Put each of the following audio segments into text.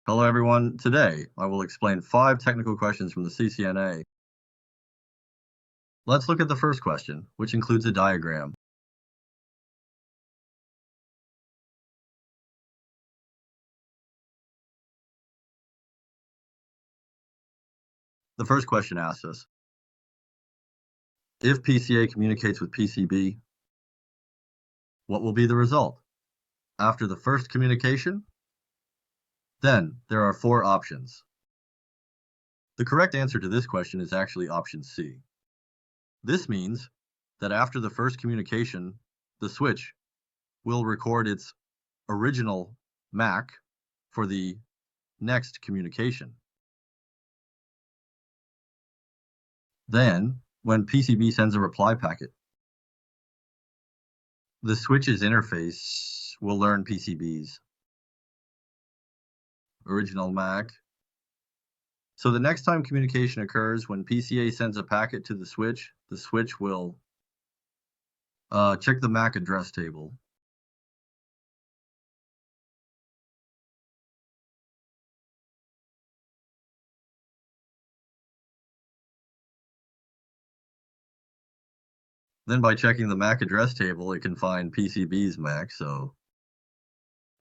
Hello everyone. Today I will explain 5 technical questions from the CCNA. Let's look at the first question, which includes a diagram. The first question asks us, if PCA communicates with PCB, what will be the result? After the first communication? Then there are 4 options. The correct answer to this question is actually option C. This means that after the first communication, the switch will record its original MAC for the next communication. Then, when PCB sends a reply packet, the switch's interface will learn PCB's original MAC. So the next time communication occurs, when PCA sends a packet to the switch will check the MAC address table. Then by checking the MAC address table, it can find PCB's MAC, so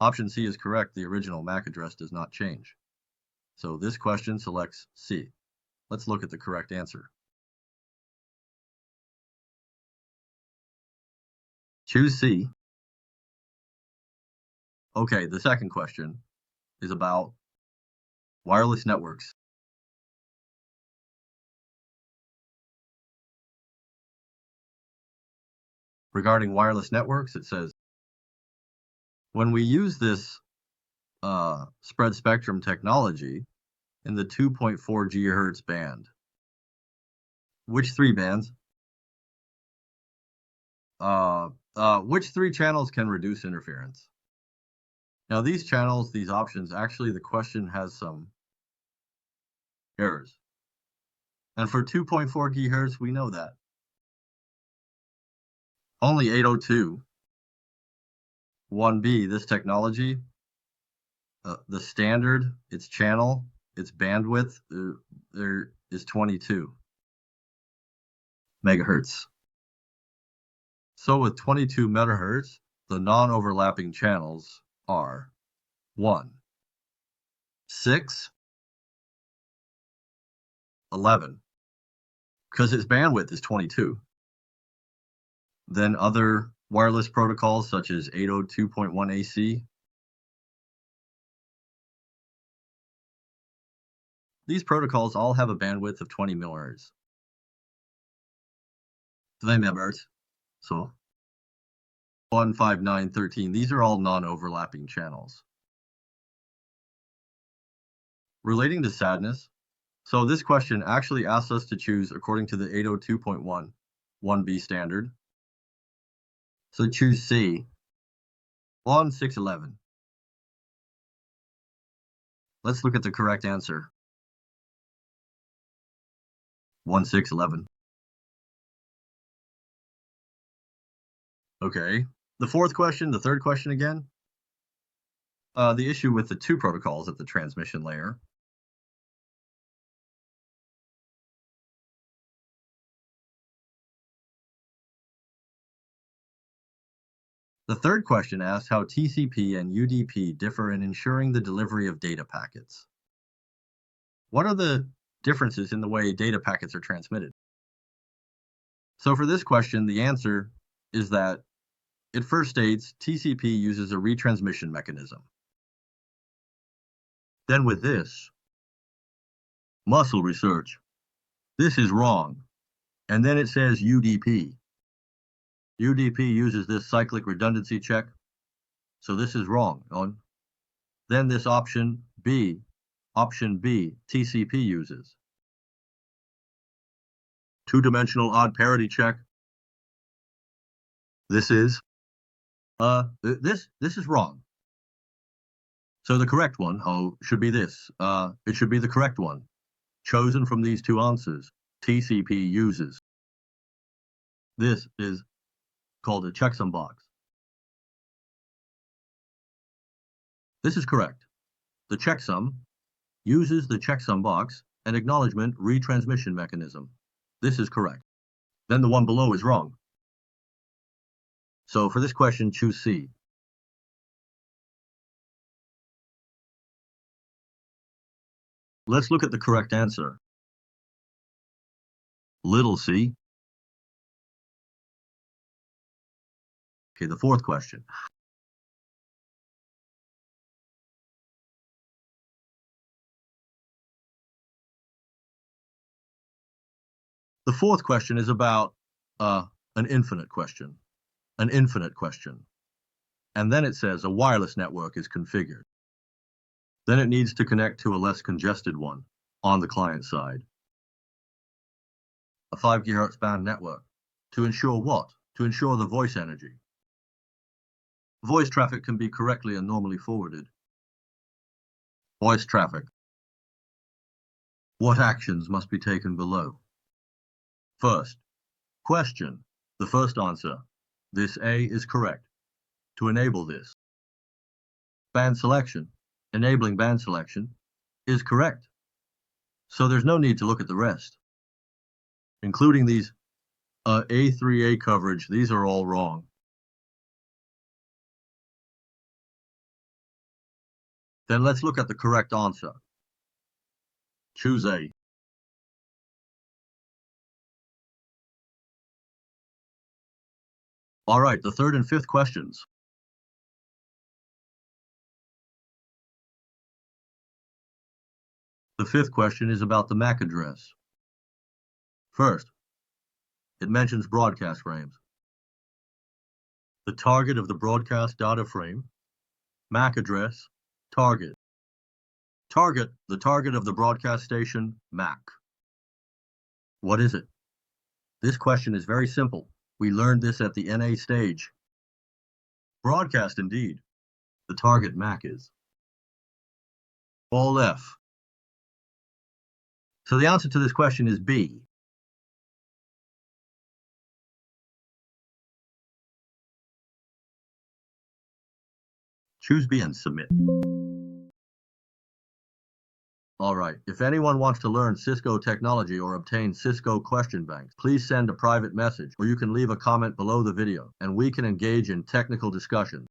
option C is correct. The original MAC address does not change. So this question selects C. Let's look at the correct answer. Choose C. Okay, the second question is about wireless networks. Regarding wireless networks, it says, when we use this spread spectrum technology in the 2.4 GHz band, which 3 bands? Which 3 channels can reduce interference? Now these channels, these options, actually the question has some errors. And for 2.4 GHz, we know that. Only 802.1b, this technology, the standard, its channel, its bandwidth, there is 22 megahertz. So with 22 megahertz, the non-overlapping channels are 1, 6, 11, because its bandwidth is 22. Then other wireless protocols such as 802.1 AC. These protocols all have a bandwidth of 20 millihertz. 20 megahertz. So 159.13. These are all non-overlapping channels. Relating to sadness, so this question actually asks us to choose according to the 802.1 1B standard. So choose C, 1611. Let's look at the correct answer. 1611. Okay, the fourth question, the third question again. The issue with the 2 protocols at the transmission layer. The third question asks how TCP and UDP differ in ensuring the delivery of data packets. What are the differences in the way data packets are transmitted? So for this question, the answer is that it first states TCP uses a retransmission mechanism. Then with this, muscle research, this is wrong. And then it says UDP. UDP uses this cyclic redundancy check, so this is wrong. Then this option B, TCP uses. 2-dimensional odd parity check. This is this is wrong. So the correct one should be this. It should be the correct one, chosen from these 2 answers. TCP uses. This is called a checksum box. This is correct. The checksum uses the checksum box and acknowledgement retransmission mechanism. This is correct. Then the one below is wrong. So for this question, choose C. Let's look at the correct answer. Little c. Okay, the fourth question. The fourth question is about an infinite question. An infinite question. And then it says a wireless network is configured. Then it needs to connect to a less congested one on the client side. A 5 GHz band network. To ensure what? To ensure the voice energy. Voice traffic can be correctly and normally forwarded. Voice traffic. What actions must be taken below? First, question. The first answer. This A is correct. To enable this. Band selection. Enabling band selection is correct. So there's no need to look at the rest. Including these A3A coverage, these are all wrong. Then let's look at the correct answer. Choose A. All right, the third and fifth questions. The fifth question is about the MAC address. First, it mentions broadcast frames. The target of the broadcast data frame, MAC address, target. Target, the target of the broadcast station, MAC. What is it? This question is very simple. We learned this at the NA stage. Broadcast indeed. The target MAC is. All F. So the answer to this question is B. Choose B and submit. All right, if anyone wants to learn Cisco technology or obtain Cisco question banks, please send a private message or you can leave a comment below the video and we can engage in technical discussion.